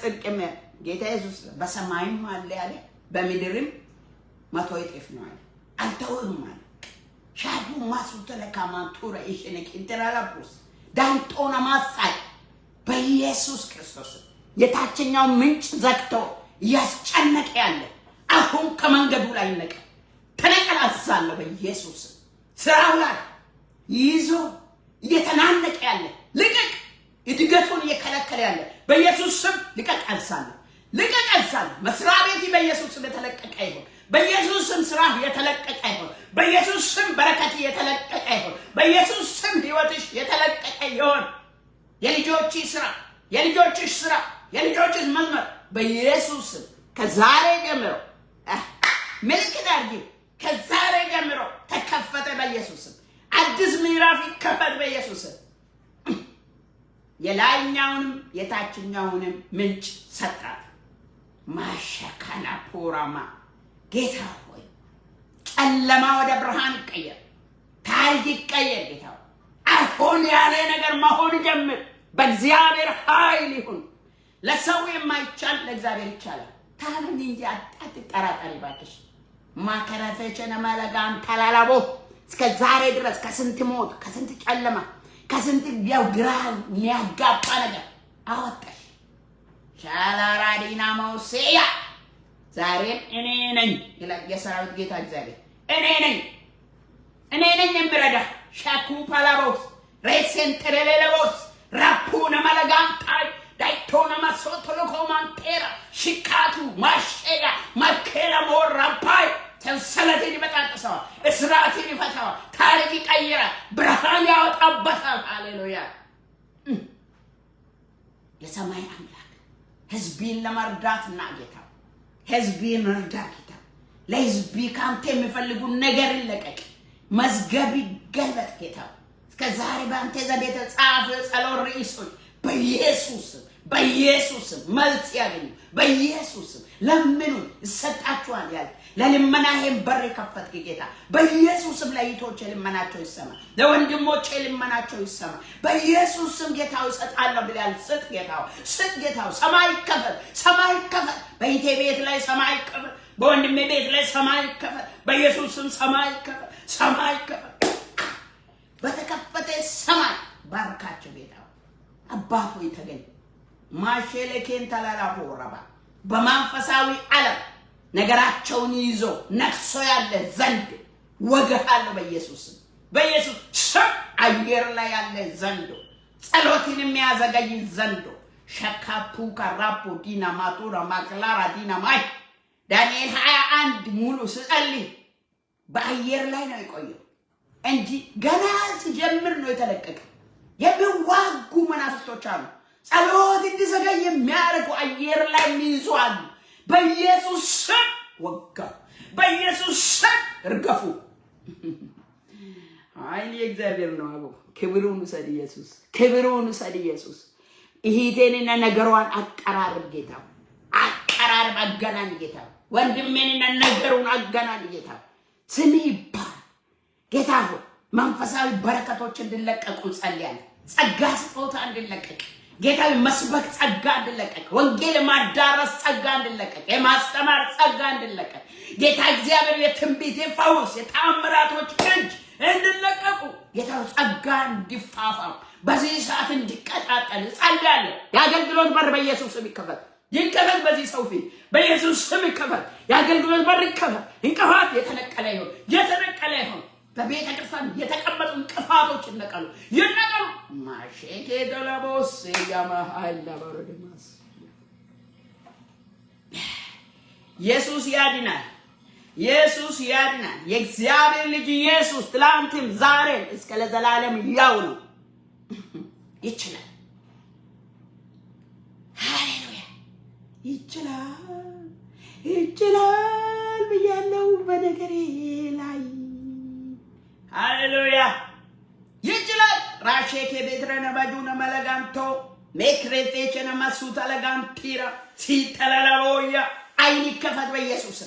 ጽድቅም? ጌታ ኢየሱስ በሰማይም አለ ያለ በምድርም 100 እጥፍ ነው አለ። አልተውህም አለ። ሻዱ ማሱተ ለካማንቱራ ይሽነክ ኢንተራላፕስ ዳንቶና ማሳይ በኢየሱስ ክርስቶስ የታችኛው ምንጭ ዘግቶ ያስጨነቀ ያለ አሁን ከመንገዱ ላይ ነቀ ተነቀላሳለሁ በኢየሱስ ስራው ላይ ይዞ እየተናነቀ ያለ ልቀቅ። እድገቱን እየከለከለ ያለ በኢየሱስ ስም ልቀቅ አልሳለሁ፣ ልቀቅ አልሳለሁ። መስሪያ ቤት በኢየሱስ ስም የተለቀቀ ይሁን። በኢየሱስ ስም ስራ የተለቀቀ ይሁን። በኢየሱስ ስም በረከት የተለቀቀ ይሁን። በኢየሱስ ስም ህይወትሽ የተለቀቀ ይሁን። የልጆችሽ ስራ፣ የልጆችሽ ስራ፣ የልጆችሽ መዝመር በኢየሱስ ስም ከዛሬ ጀምሮ ምልክት አድርጊ። ከዛሬ ጀምሮ ተከፈተ በኢየሱስ ስም። አዲስ ምዕራፍ ይከፈት በኢየሱስ ስም። የላይኛውንም የታችኛውንም ምንጭ ሰጣት። ማሸካና ፖራማ ጌታ ሆይ ጨለማ ወደ ብርሃን ይቀየር፣ ታሪክ ይቀየር። ጌታ አሁን ያለ ነገር መሆን ጀምር። በእግዚአብሔር ኃይል ይሁን። ለሰው የማይቻል ለእግዚአብሔር ይቻላል። ታምን እንጂ አትጠራጠሪ ባክሽ። ማከራፈቸነ ማለጋን ተላላቦ እስከ ዛሬ ድረስ ከስንት ሞት፣ ከስንት ጨለማ፣ ከስንት ያው ግራ የሚያጋባ ነገር አወጣሽ። ሻላራዲና መውሰያ ዛሬም እኔ ነኝ ይላል የሰራዊት ጌታ እግዚአብሔር። እኔ ነኝ የምረዳ። ሻኩ ፓላቦስ ሬሴንትሬሌቦስ ራፑነ ማለጋንታይ ዳይቶና ማሶቶሎ ኮማንቴራ ሽካቱ ማሸጋ ማከላ ሞራፓይ ሰንሰለትን ይበጣጥሰዋል፣ እስራትን ይፈታዋል፣ ታሪክ ይቀይራል፣ ብርሃን ያወጣበታል። ሃሌሉያ። የሰማይ አምላክ ህዝቢን ለመርዳትና ጌታ ህዝቢን ረዳ። ጌታ ለህዝቢ ካንተ የሚፈልጉ ነገር ይለቀቅ፣ መዝገብ ይገለጥ። ጌታ እስከ ዛሬ በአንተ ዘንድ የተጻፈ ጸሎት ርዕሶች በኢየሱስ መልስ ያገኙ። በኢየሱስ ለምኑ ይሰጣችኋል ያለ ለልመናዬም በር ከፈትክ ጌታ። በኢየሱስም ለይቶቼ ልመናቸው ይሰማ፣ ለወንድሞቼ ልመናቸው ይሰማ። በኢየሱስም ጌታው ይሰጣለሁ ብለሃል። ስጥ ጌታው፣ ስጥ ጌታው። ሰማይ ይከፈት፣ ሰማይ ይከፈት። በይቴ ቤት ላይ ሰማይ ይከፈት፣ በወንድሜ ቤት ላይ ሰማይ ይከፈት። በኢየሱስም ሰማይ ይከፈት፣ ሰማይ ይከፈት። በተከፈተ ሰማይ ባርካቸው ጌታው። አባቱ ይተገኝ ማሸለኬን ተላላፎ ረባ በመንፈሳዊ ዓለም ነገራቸውን ይዞ ነክሶ ያለ ዘንድ ወገሃለሁ በኢየሱስ ስም። አየር ላይ ያለ ዘንዶ ጸሎትን የሚያዘገይ ዘንዶ ሸካፑ ካራፖ ዲና ማቱራ ማክላራ ዲና ማይ ዳንኤል 21 ሙሉ ስጸልይ በአየር ላይ ነው የቆየው እንጂ ገና ሲጀምር ነው የተለቀቀ። የሚዋጉ መናፍስቶች አሉ፣ ጸሎት እንዲዘገይ የሚያደርጉ አየር ላይ ይይዙአሉ። በኢየሱስ ስም ወጋ፣ በኢየሱስ ስም እርገፉ። አይን የእግዚአብሔር ነው አቦ ክብሩን ውሰድ ኢየሱስ ክብሩን ውሰድ ኢየሱስ ይሄቴንና ነገሯን አቀራርብ ጌታ አቀራርብ አገናኝ ጌታ ወንድሜንና ነገሩን አገናኝ ጌታ ስሚ ይባል ጌታ ሆይ መንፈሳዊ በረከቶች እንድለቀቁ ጸልያለሁ ጸጋ ስጦታ እንድለቀቅ ጌታ መስበክ ጸጋ እንድለቀቅ ወንጌል ማዳረስ ጸጋ እንድለቀቅ የማስተማር ጸጋ እንድለቀቅ ጌታ እግዚአብሔር የትንቢት የፈውስ የተአምራቶች እጅ እንድለቀቁ ጌታ ጸጋ እንዲፋፋም በዚህ ሰዓት እንዲቀጣጠል ጸልያለሁ የአገልግሎት በር በኢየሱስ ስም ይከፈት ይከፈት በዚህ ሰው ፊት በኢየሱስ ስም ይከፈት የአገልግሎት በር ይከፈት እንቅፋት የተነቀለ ይሁን በቤተ ክርስቲያን የተቀመጡ እንቅፋቶች ይነቀሉ ማሼኬ ደላቦስ ያማሃይላ በረደማስ ኢየሱስ ያድናል የእግዚአብሔር ልጅ ኢየሱስ ትላንትም ዛሬም እስከ ለዘላለም ያው ነው ይችላል ሃሌሉያ ይችላል ብያለሁ በነገሬ ላይ ሃሌሉያ ይችላል ራሼኬ ቤትረነ ባጁነ መለጋንቶ ሜክሬቴቸነ ማሱታ ለጋንቲራ ሲተላላቦያ አይን ይከፈት በኢየሱስ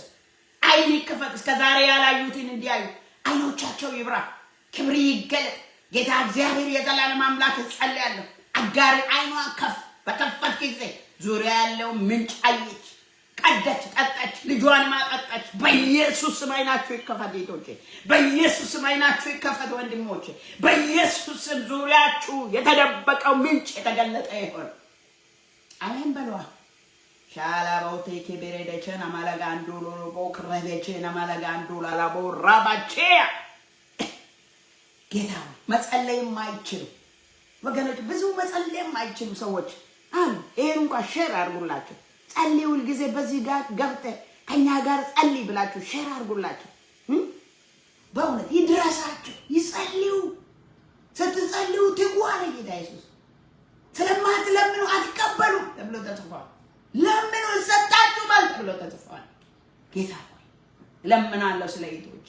አይን ይከፈት እስከ ዛሬ ያላዩትን እንዲያዩ አይኖቻቸው ይብራ ክብር ይገለጥ ጌታ እግዚአብሔር የዘላለም አምላክ ጸልያለሁ አጋሪ አይኗን በከፈት ጊዜ ዙሪያ ያለው ምንጭ አየች ቀደች ጠጣች ልጇን ማጠጣች በኢየሱስ ስም አይናችሁ ይከፈት ጌቶቼ በኢየሱስ ስም አይናችሁ ይከፈት ወንድሞቼ በኢየሱስ ስም ዙሪያችሁ የተደበቀው ምንጭ የተገለጠ ይሁን አሜን በሏ ሻላቦቴ ከበረደቸና ማለጋንዱ ሎቦ ክረቤቸና ማለጋንዱ ላላቦ ራባቼያ ጌታ መጸለይ የማይችሉ ወገኖች ብዙ መጸለይ የማይችሉ ሰዎች አሉ ይሄን እንኳን ሼር አድርጉላችሁ ጸልዩ ጊዜ በዚህ ጋር ገብተ ከኛ ጋር ጸልይ ብላችሁ ሼር አድርጉላችሁ በእውነት ይድረሳችሁ ይጸልዩ ስትጸልዩ ትጓለ ጌታ ኢየሱስ ስለማትለምኑ አትቀበሉ ተብሎ ተጽፏል ለምኑ ሰጣችሁ ማለት ተብሎ ተጽፏል ጌታ ሆይ ለምናለሁ ስለ ኢቶች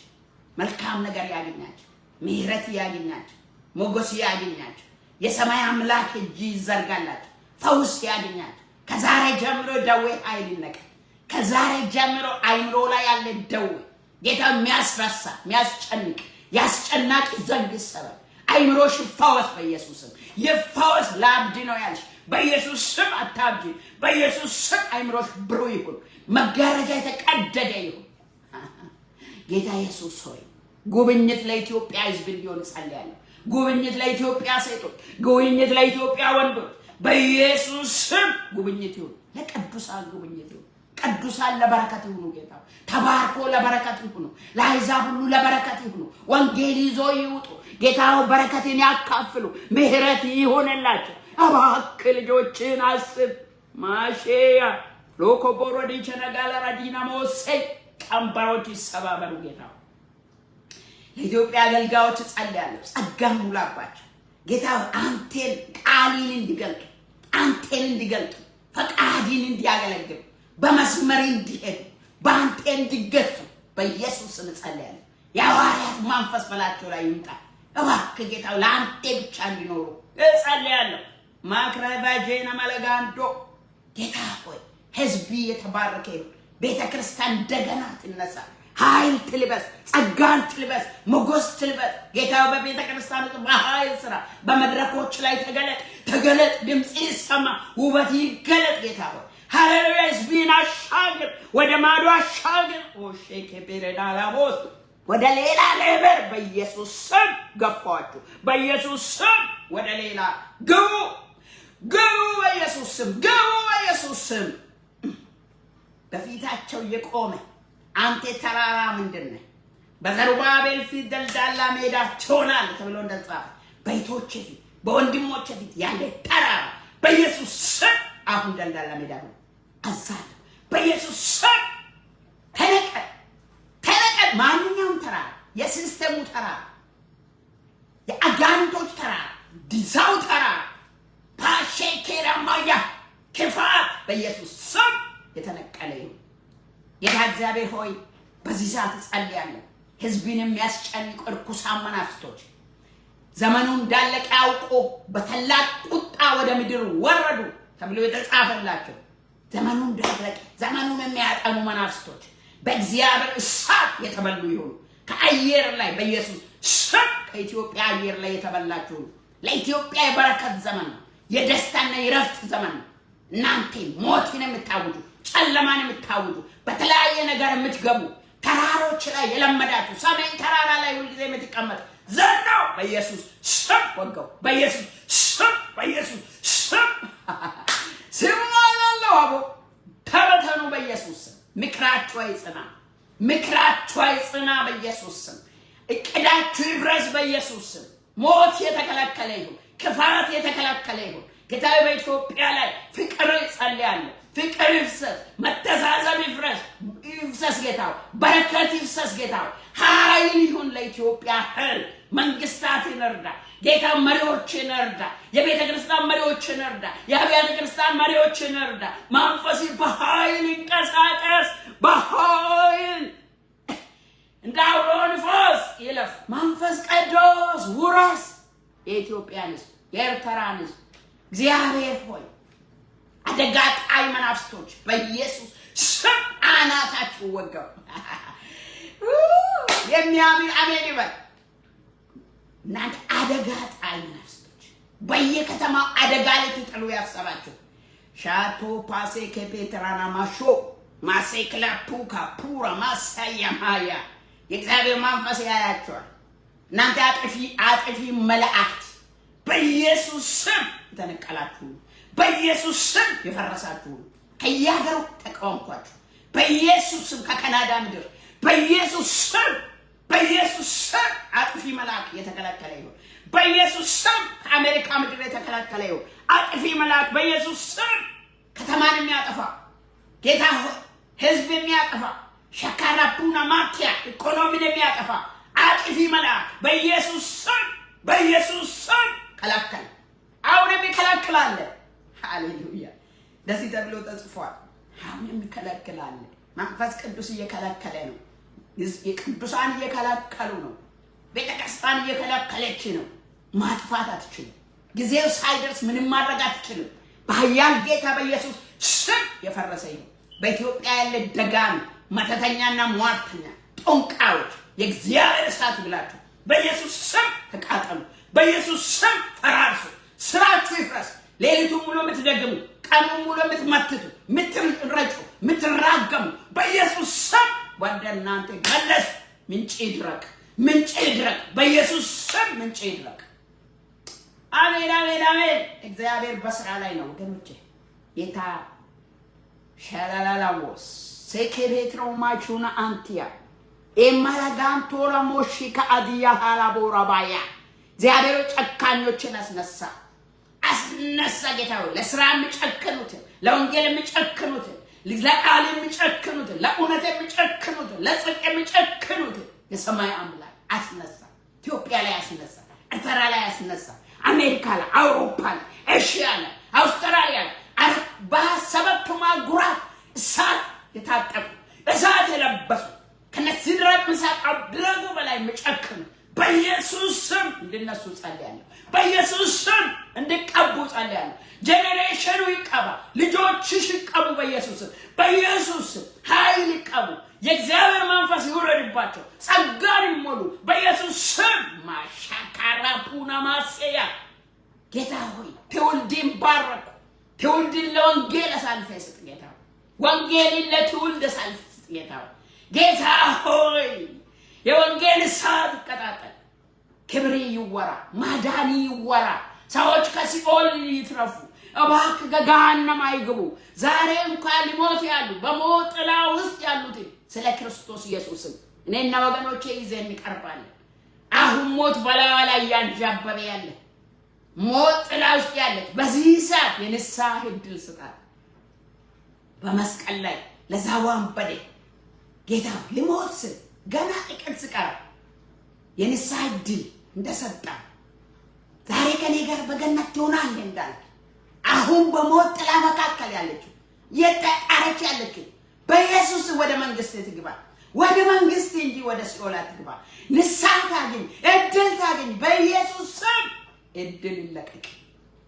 መልካም ነገር ያገኛችሁ ምህረት ያገኛችሁ ሞገስ ያገኛችሁ የሰማይ አምላክ እጅ ይዘርጋላችሁ ፈውስ ያገኛችሁ ከዛሬ ጀምሮ ደዌ ኃይል ይነቀል ከዛሬ ጀምሮ አይምሮ ላይ ያለ ደዌ ጌታ የሚያስረሳ የሚያስጨንቅ ያስጨናቂ ዘንግ ይሰበር አይምሮሽ ይፈወስ በኢየሱስ ስም ይፈወስ ለአብድ ነው ያልሽ በኢየሱስ ስም አታብጂ በኢየሱስ ስም አይምሮሽ ብሩህ ይሁን መጋረጃ የተቀደደ ይሁን ጌታ ኢየሱስ ሆይ ጉብኝት ለኢትዮጵያ ሕዝብ እንዲሆን ጸልያለሁ ጉብኝት ለኢትዮጵያ ሴቶች ጉብኝት ለኢትዮጵያ ወንዶች በኢየሱስ ስም ጉብኝት ይሁን ለቅዱሳን ጉብኝት ይሁን ቅዱሳን ለበረከት ይሁኑ ጌታ ተባርኮ ለበረከት ይሁኑ ለአሕዛብ ሁሉ ለበረከት ይሁኑ ወንጌል ይዞ ይውጡ ጌታው በረከትን ያካፍሉ ምህረት ይሆንላቸው እባክህ ልጆችን አስብ ማሼያ ሎኮቦሮዲ ቸነጋለራ ዲናሞስ ቀንበሮች ይሰባበሩ ጌታ ለኢትዮጵያ አገልጋዮች ጸልያለሁ ጸጋ ሙላባቸው ጌታ አንተን ቃልን እንዲገልጡ ፈቃድን እንዲያገለግሉ በመስመር እንዲሄዱ በአንተ እንዲገዙ በኢየሱስ ስም ጸልያለሁ የሐዋርያት መንፈስ በላቸው ላይ ይምጣ እባክህ ጌታ ለአንተ ብቻ እንዲኖሩ ጸልያለሁ ማክራባጄና መለጋንዶ ጌታ ሆይ ሕዝብ የተባረከ ይሁን ቤተ ክርስቲያን እንደገና ትነሳ ኃይል ትልበስ ጸጋን ትልበስ ሞገስ ትልበስ ጌታ በቤተ ክርስቲያን በኃይል ስራ በመድረኮች ላይ ተገለጥ ድምጽ ይሰማ ውበት ይገለጥ ጌታ ሆይ ሃሌሉያ ሕዝብን አሻግር ወደ ማዶ አሻግር ኦሼኬ ቤረዳላቦስ ወደ ሌላ ሌበር በኢየሱስ ስም ገፋችሁ በኢየሱስ ስም ወደ ሌላ ግቡ በኢየሱስ ስም በፊታቸው የቆመ አንተ ተራራ ምንድነው በዘሩባቤል ፊት ደልዳላ ሜዳ ትሆናለህ ተብሎ እንደተጻፈ በእህቶቼ ፊት በወንድሞቼ ፊት ያለ ተራራ በኢየሱስ ስም አሁን ደልዳላ ሜዳ ነው አዛት በኢየሱስ ስም ተነቀል ማንኛውም ተራራ የሲስተሙ ተራራ የአጋንንቶች ተራራ ዲዛው ተራራ ፓሼኬራማያ ክፋት በኢየሱስ ስም የተነቀለ ይሁን ጌታ እግዚአብሔር ሆይ በዚህ ሰዓት ጸልያለሁ ህዝብን የሚያስጨንቁ እርኩሳን መናፍስቶች ዘመኑ እንዳለቀ አውቆ በታላቅ ቁጣ ወደ ምድር ወረዱ ተብሎ የተጻፈላቸው ዘመኑ እንዳለቀ ዘመኑን የሚያጠኑ መናፍስቶች በእግዚአብሔር እሳት የተበሉ ይሁኑ። ከአየር ላይ በኢየሱስ ስም ከኢትዮጵያ አየር ላይ የተበላችሁ ለኢትዮጵያ የበረከት ዘመን ነው። የደስታና የረፍት ዘመን ነው። እናንተ ሞትን የምታውጁ ጨለማን የምታውጁ በተለያየ ነገር የምትገቡ ተራሮች ላይ የለመዳችሁ ሰሜን ተራራ ላይ ሁልጊዜ የምትቀመጡ ዘናው በኢየሱስ ስም ወገው በኢየሱስ ስም በኢየሱስ ስም ሲማናለው አቦ ተበተኑ በኢየሱስ ስም። ምክራችሁ አይጽና፣ ምክራችሁ አይጽና በኢየሱስ ስም። እቅዳችሁ ይፍረስ በኢየሱስ ስም። ሞት የተከለከለ ይሁን፣ ክፋት የተከለከለ ይሁን። ጌታዬ በኢትዮጵያ ላይ ፍቅር ይጸልያለሁ። ፍቅር ይፍሰስ፣ መተሳሰብ ይፍሰስ ጌታው፣ በረከት ይፍሰስ ጌታው። ኃይል ይሁን ለኢትዮጵያ ሕዝብ። መንግስታትን እርዳ ጌታ፣ መሪዎችን እርዳ፣ የቤተ ክርስቲያን መሪዎችን እርዳ፣ የአብያተ ክርስቲያን መሪዎችን እርዳ። መንፈስ በኃይል ይንቀሳቀስ፣ በኃይል እንደ አውሎ ንፋስ ይለፍ። መንፈስ ቅዱስ ውረስ የኢትዮጵያን ሕዝብ፣ የኤርትራን ሕዝብ። እግዚአብሔር ሆይ አደጋ ጣይ መናፍስቶች በኢየሱስ ስም አናታችሁ ወገው። የሚያምን አሜን ይበል። እናንተ አደጋ ጣይ መናፍስቶች በየከተማው አደጋ ልትጥሉ ያሰባችሁ ሻቶ ፓሴ ከፔትራና ማሾ ማሴክላ ፑካ ፑራ ማሳያ ማያ የእግዚአብሔር መንፈስ ያያችኋል። እናንተ አጥፊ መላእክት በኢየሱስ ስም ተነቀላችሁ፣ በኢየሱስ ስም የፈረሳችሁ፣ ከያገሩ ተቃወምኳችሁ በኢየሱስ ስም። ከካናዳ ምድር በኢየሱስ ስም፣ በኢየሱስ ስም አጥፊ መልአክ የተከለከለ ይሁን በኢየሱስ ስም። ከአሜሪካ ምድር የተከለከለ ይሁን አጥፊ መልአክ በኢየሱስ ስም። ከተማን የሚያጠፋ ጌታ ሆይ ህዝብ የሚያጠፋ ሸካራፑና ማኪያ ኢኮኖሚን የሚያጠፋ አጥፊ መልአክ በኢየሱስ ስም፣ በኢየሱስ ስም ከለከለ። አሁንም ይከለክላል። ሃሌሉያ! እንደዚህ ተብሎ ተጽፏል። አሁንም ይከለክላል። መንፈስ ቅዱስ እየከለከለ ነው። የቅዱሳን እየከለከሉ ነው። ቤተክርስቲያን እየከለከለች ነው። ማጥፋት አትችልም። ጊዜው ሳይደርስ ምንም ማድረግ አትችልም። በኃያል ጌታ በኢየሱስ ስም የፈረሰ ይሁን። በኢትዮጵያ ያለ ደጋሚ መተተኛና ሟርተኛ ጦንቃዮች የእግዚአብሔር እሳት ብላችሁ በኢየሱስ ስም ተቃጠሉ። በኢየሱስ ስም ፈራርሱ። ስራችሁ ይፍረስ። ሌሊቱን ሙሉ የምትደግሙ፣ ቀኑን ሙሉ የምትመትቱ፣ የምትረጩ፣ የምትራገሙ በኢየሱስ ስም ወደ እናንተ መለስ። ምንጭ ይድረቅ፣ ምንጭ ይድረቅ። በኢየሱስ ስም ምንጭ ይድረቅ። አሜን፣ አሜን፣ አሜን። እግዚአብሔር በስራ ላይ ነው ወገኖቼ። ጌታ ሸላላላዎስ ሴኬቤትሮ ማቹና አንቲያ ኤማላጋንቶራ ሞሺካ አዲያ ሃላቦራባያ እግዚአብሔር ጨካኞችን አስነሳ። ጌታ ሆይ ለስራ የሚጨክኑትን፣ ለወንጌል የሚጨክኑትን፣ ለቃል የሚጨክኑትን፣ ለእውነት የሚጨክኑትን፣ ለጽድቅ የሚጨክኑትን የሰማይ አምላክ አስነሳ። ኢትዮጵያ ላይ አስነሳ፣ ኤርትራ ላይ አስነሳ፣ አሜሪካ ላይ፣ አውሮፓ ላይ፣ ኤሽያ ላይ፣ አውስትራሊያ ላይ በሰበቱ ማጉራት እሳት የታጠቁ እሳት የለበሱ ከነዚህ ድረቅ ምሳቅ አብረጉ በላይ የሚጨክኑ በኢየሱስ ስም እንድነሱ ጸልያለሁ። በኢየሱስ ስም እንድቀቡ ጸልያለሁ። ጄኔሬሽኑ ይቀባ፣ ልጆችሽ ይቀቡ በኢየሱስ ስም። በኢየሱስ ስም ኃይል ይቀቡ። የእግዚአብሔር መንፈስ ይውረድባቸው፣ ጸጋን ይሞሉ በኢየሱስ ስም። ማሻካራፑና ማሴያ ጌታ ሆይ ትውልድን ባረኩ። ትውልድን ለወንጌል አሳልፈህ ስጥ ጌታ ሆይ። ወንጌልን ለትውልድ አሳልፈህ ስጥ ጌታ ሆይ። ጌታ ሆይ የወንጌል እሳት ይቀጣጠል። ክብሬ ይወራ፣ ማዳኒ ይወራ። ሰዎች ከሲኦል ይትረፉ፣ እባክህ ከገሃነም አይግቡ። ዛሬ እንኳን ሊሞት ያሉ በሞት ጥላ ውስጥ ያሉት ስለ ክርስቶስ ኢየሱስም እኔና ወገኖቼ ይዘን እንቀርባለን። አሁን ሞት በላዋ ላይ ያንዣበበ ያለ ሞት ጥላ ውስጥ ያለ በዚህ ሰዓት የንስሐ ዕድል ስጣት። በመስቀል ላይ ለዛዋን በደ ጌታ ሊሞት ስል ገና ጥቂት ስቀር የንስሐ ዕድል እንደሰጣ ዛሬ ከኔ ጋር በገነት ትሆናለህ እንዳልክ አሁን በሞት ጥላ መካከል ያለችው የተጣረች ያለችው በኢየሱስ ወደ መንግስት ትግባ፣ ወደ መንግስት እንጂ ወደ ሲኦል አትግባ። ንስሐ ታገኝ፣ እድል ታገኝ። በኢየሱስ ስም እድል ይለቀቅ።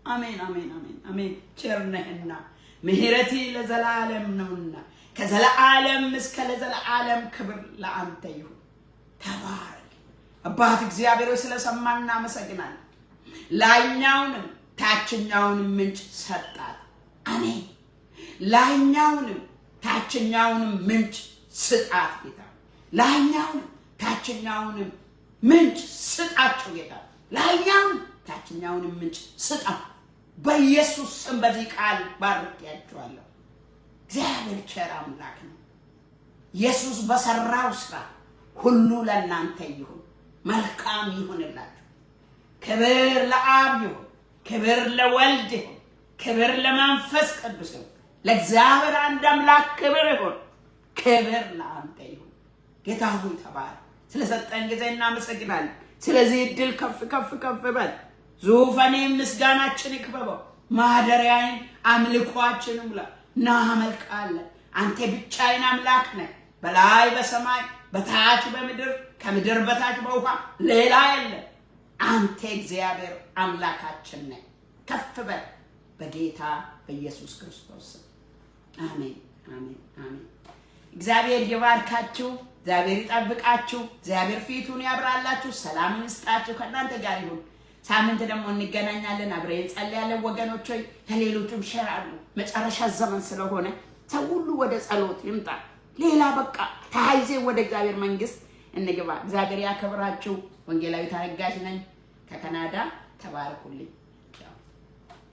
አሜን አሜን አሜን አሜን። ቸር ነህና ምህረቴ ለዘላለም ነውና ከዘላለም እስከ ለዘላለም ክብር ለአንተ ይሁን። ተባረክ አባት እግዚአብሔር ስለሰማን እናመሰግናለን። ላይኛውንም ታችኛውንም ምንጭ ሰጣት። አሜን። ላይኛውንም ታችኛውንም ምንጭ ስጣት ጌታ። ላይኛውንም ታችኛውንም ምንጭ ስጣቸው ጌታ። ላይኛውንም ታችኛውንም ምንጭ ስጣ። በኢየሱስ ስም በዚህ ቃል ባርኬያቸዋለሁ። እግዚአብሔር ቸር አምላክ ነው። ኢየሱስ በሰራው ስራ ሁሉ ለእናንተ ይሁን። መልካም ይሁንላችሁ። ክብር ለአብ ይሁን፣ ክብር ለወልድ ይሁን፣ ክብር ለመንፈስ ቅዱስ ይሁን። ለእግዚአብሔር አንድ አምላክ ክብር ይሁን። ክብር ለአንተ ይሁን። ጌታ ሆይ ተባረክ። ስለሰጠን ጊዜ እናመሰግናለን። ስለዚህ እድል ከፍ ከፍ ከፍ በል። ዙፋኔም ምስጋናችን ይክበበው። ማደሪያዬን አምልኳችን ሙላ። እናመልካለን። አንተ ብቻዬን አምላክ ነህ። በላይ በሰማይ በታች በምድር ከምድር በታች በውሃ ሌላ የለም። አንተ እግዚአብሔር አምላካችን ነህ። ከፍ በል በጌታ በኢየሱስ ክርስቶስ አሜን አሜን አሜን። እግዚአብሔር ይባርካችሁ። እግዚአብሔር ይጠብቃችሁ። እግዚአብሔር ፊቱን ያብራላችሁ። ሰላም ይስጣችሁ። ከእናንተ ጋር ይሁን። ሳምንት ደግሞ እንገናኛለን። አብረን እንጸልያለን። ወገኖች ሆይ ለሌሎችም ሼር አድርጉ። መጨረሻ ዘመን ስለሆነ ሰው ሁሉ ወደ ጸሎት ይምጣ። ሌላ በቃ ተያይዘ ወደ እግዚአብሔር መንግስት እንግባ። እግዚአብሔር ያከብራችሁ። ወንጌላዊ ታረጋሽ ነኝ ከካናዳ። ተባረኩልኝ።